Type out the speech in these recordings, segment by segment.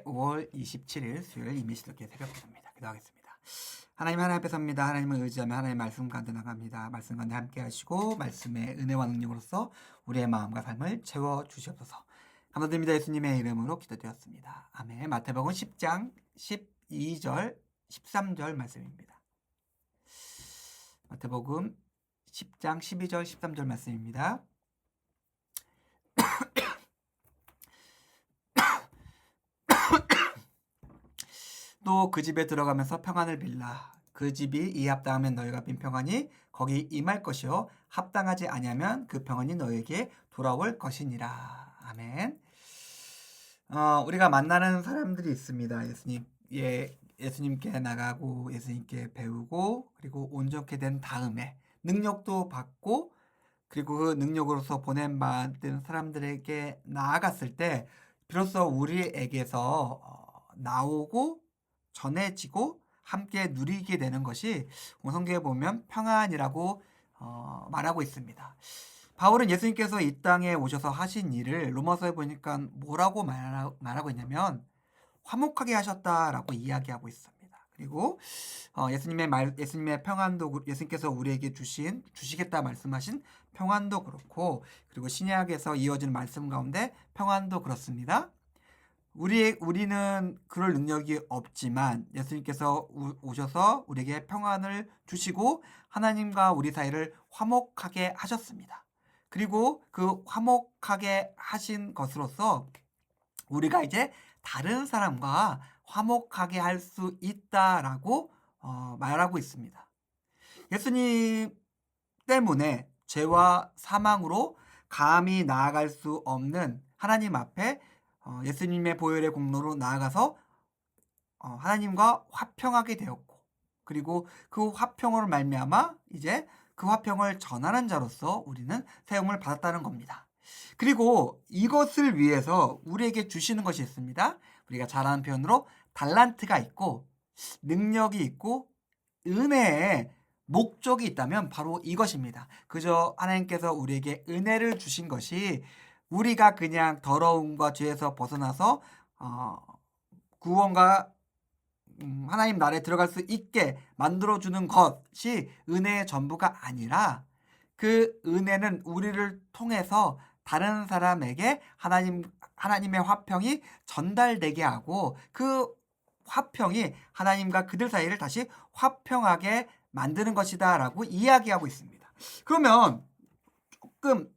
5월 27일 수요일 이미시도교회 새벽 기도입니다. 기도하겠습니다. 하나님 앞에 섭니다. 하나님을 의지하며 하나님의 말씀 가운데 나갑니다. 말씀 가운데 함께 하시고 말씀의 은혜와 능력으로서 우리의 마음과 삶을 채워주시옵소서. 감사드립니다. 예수님의 이름으로 기도드렸습니다. 아멘. 마태복음 10장 12절 13절 말씀입니다. 마태복음 10장 12절 13절 말씀입니다. 또 그 집에 들어가면서 평안을 빌라. 그 집이 이 합당하면 너희가 빈 평안이 거기 임할 것이요 합당하지 아니하면 그 평안이 너희에게 돌아올 것이니라. 아멘. 우리가 만나는 사람들이 있습니다. 예수님께 나가고 예수님께 배우고 그리고 온전케 된 다음에 능력도 받고 그리고 그 능력으로서 보냄받은 사람들에게 나아갔을 때 비로소 우리에게서 나오고 전해지고 함께 누리게 되는 것이 성경에 보면 평안이라고 말하고 있습니다. 바울은 예수님께서 이 땅에 오셔서 하신 일을 로마서에 보니까 뭐라고 말하고 있냐면 화목하게 하셨다라고 이야기하고 있습니다. 그리고 예수님의 평안도 예수님께서 우리에게 주시겠다 말씀하신 평안도 그렇고 그리고 신약에서 이어진 말씀 가운데 평안도 그렇습니다. 우리는 그럴 능력이 없지만 예수님께서 오셔서 우리에게 평안을 주시고 하나님과 우리 사이를 화목하게 하셨습니다. 그리고 그 화목하게 하신 것으로서 우리가 이제 다른 사람과 화목하게 할 수 있다라고 말하고 있습니다. 예수님 때문에 죄와 사망으로 감히 나아갈 수 없는 하나님 앞에 예수님의 보혈의 공로로 나아가서 하나님과 화평하게 되었고 그리고 그 화평으로 말미암아 이제 그 화평을 전하는 자로서 우리는 세움을 받았다는 겁니다. 그리고 이것을 위해서 우리에게 주시는 것이 있습니다. 우리가 잘 아는 표현으로 달란트가 있고 능력이 있고 은혜의 목적이 있다면 바로 이것입니다. 그저 하나님께서 우리에게 은혜를 주신 것이 우리가 그냥 더러움과 죄에서 벗어나서 구원과 하나님 나라에 들어갈 수 있게 만들어주는 것이 은혜의 전부가 아니라 그 은혜는 우리를 통해서 다른 사람에게 하나님의 화평이 전달되게 하고 그 화평이 하나님과 그들 사이를 다시 화평하게 만드는 것이다 라고 이야기하고 있습니다. 그러면 조금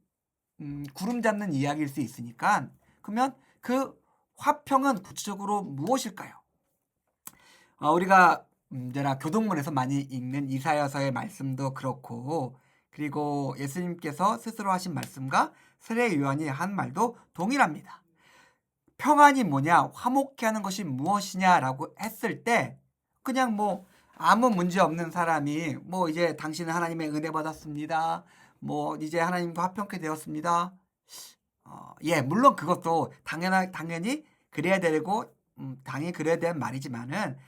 구름 잡는 이야기일 수 있으니까 그러면 그 화평은 구체적으로 무엇일까요? 우리가 이제나 교동문에서 많이 읽는 이사야서의 말씀도 그렇고 그리고 예수님께서 스스로 하신 말씀과 세례 요한이 한 말도 동일합니다. 평안이 뭐냐, 화목케 하는 것이 무엇이냐라고 했을 때 그냥 뭐 아무 문제 없는 사람이 뭐 이제 당신은 하나님의 은혜 받았습니다. 뭐 이제 하나님과 화평케 되었습니다. 물론 그것도 당연히 그래야 되고 당연히 그래야 되는 말이지만은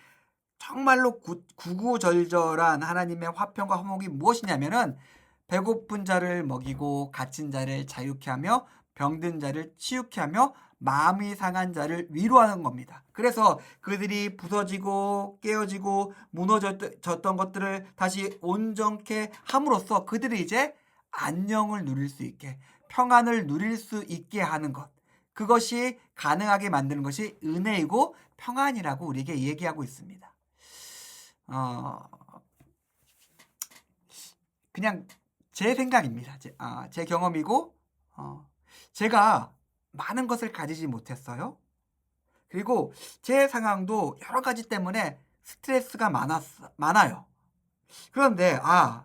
정말로 구구절절한 하나님의 화평과 화목이 무엇이냐면은 배고픈 자를 먹이고 갇힌 자를 자유케 하며 병든 자를 치유케 하며 마음이 상한 자를 위로하는 겁니다. 그래서 그들이 부서지고 깨어지고 무너졌던 것들을 다시 온전케 함으로써 그들이 이제 안녕을 누릴 수 있게 평안을 누릴 수 있게 하는 것, 그것이 가능하게 만드는 것이 은혜이고 평안이라고 우리에게 얘기하고 있습니다. 그냥 제 생각입니다. 제 경험이고 제가 많은 것을 가지지 못했어요. 그리고 제 상황도 여러 가지 때문에 스트레스가 많아요. 그런데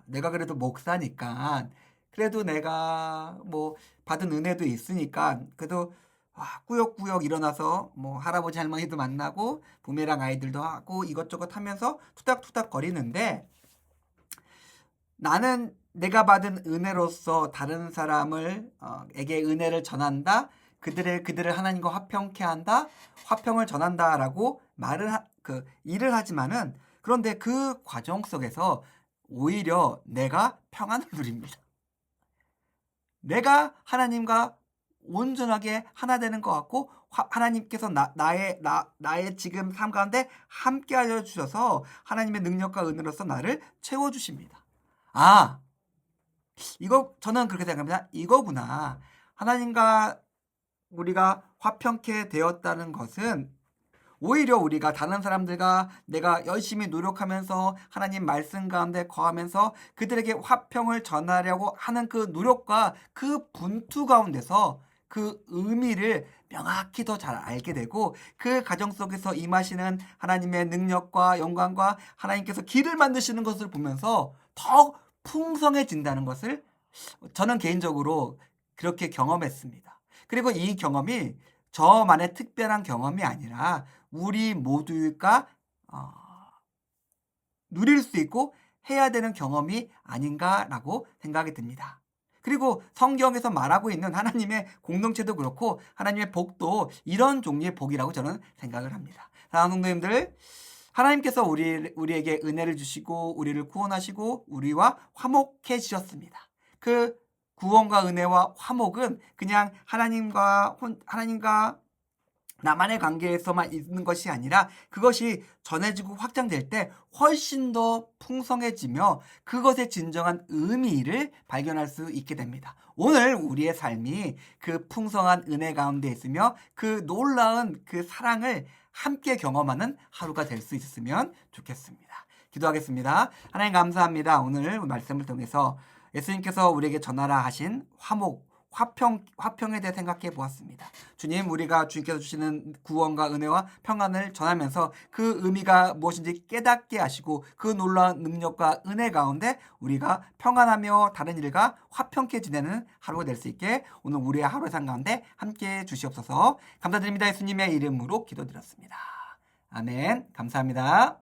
내가 그래도 목사니까 그래도 내가 뭐 받은 은혜도 있으니까 그래도 꾸역꾸역 일어나서 뭐 할아버지 할머니도 만나고 부메랑 아이들도 하고 이것저것 하면서 투닥투닥 거리는데 나는 내가 받은 은혜로서 다른 사람에게 은혜를 전한다. 그들을 하나님과 화평케 한다. 화평을 전한다라고 일을 하지만은 그런데 그 과정 속에서 오히려 내가 평안을 누립니다. 내가 하나님과 온전하게 하나 되는 것 같고 하나님께서 나의 지금 삶 가운데 함께 하여 주셔서 하나님의 능력과 은혜로서 나를 채워 주십니다. 아, 이거 저는 그렇게 생각합니다. 이거구나. 하나님과 우리가 화평케 되었다는 것은 오히려 우리가 다른 사람들과 내가 열심히 노력하면서 하나님 말씀 가운데 거하면서 그들에게 화평을 전하려고 하는 그 노력과 그 분투 가운데서 그 의미를 명확히 더 잘 알게 되고 그 가정 속에서 임하시는 하나님의 능력과 영광과 하나님께서 길을 만드시는 것을 보면서 더 풍성해진다는 것을 저는 개인적으로 그렇게 경험했습니다. 그리고 이 경험이 저만의 특별한 경험이 아니라 우리 모두가 누릴 수 있고 해야 되는 경험이 아닌가라고 생각이 듭니다. 그리고 성경에서 말하고 있는 하나님의 공동체도 그렇고 하나님의 복도 이런 종류의 복이라고 저는 생각을 합니다. 사랑하는 성도님들, 하나님께서 우리에게 은혜를 주시고 우리를 구원하시고 우리와 화목해 주셨습니다. 그 구원과 은혜와 화목은 그냥 하나님과 나만의 관계에서만 있는 것이 아니라 그것이 전해지고 확장될 때 훨씬 더 풍성해지며 그것의 진정한 의미를 발견할 수 있게 됩니다. 오늘 우리의 삶이 그 풍성한 은혜 가운데 있으며 그 놀라운 그 사랑을 함께 경험하는 하루가 될 수 있었으면 좋겠습니다. 기도하겠습니다. 하나님 감사합니다. 오늘 말씀을 통해서 예수님께서 우리에게 전하라 하신 화평에 대해 생각해 보았습니다. 주님, 우리가 주님께서 주시는 구원과 은혜와 평안을 전하면서 그 의미가 무엇인지 깨닫게 하시고 그 놀라운 능력과 은혜 가운데 우리가 평안하며 다른 일과 화평케 지내는 하루가 될 수 있게 오늘 우리의 하루의 삶 가운데 함께 주시옵소서. 감사드립니다. 예수님의 이름으로 기도드렸습니다. 아멘. 감사합니다.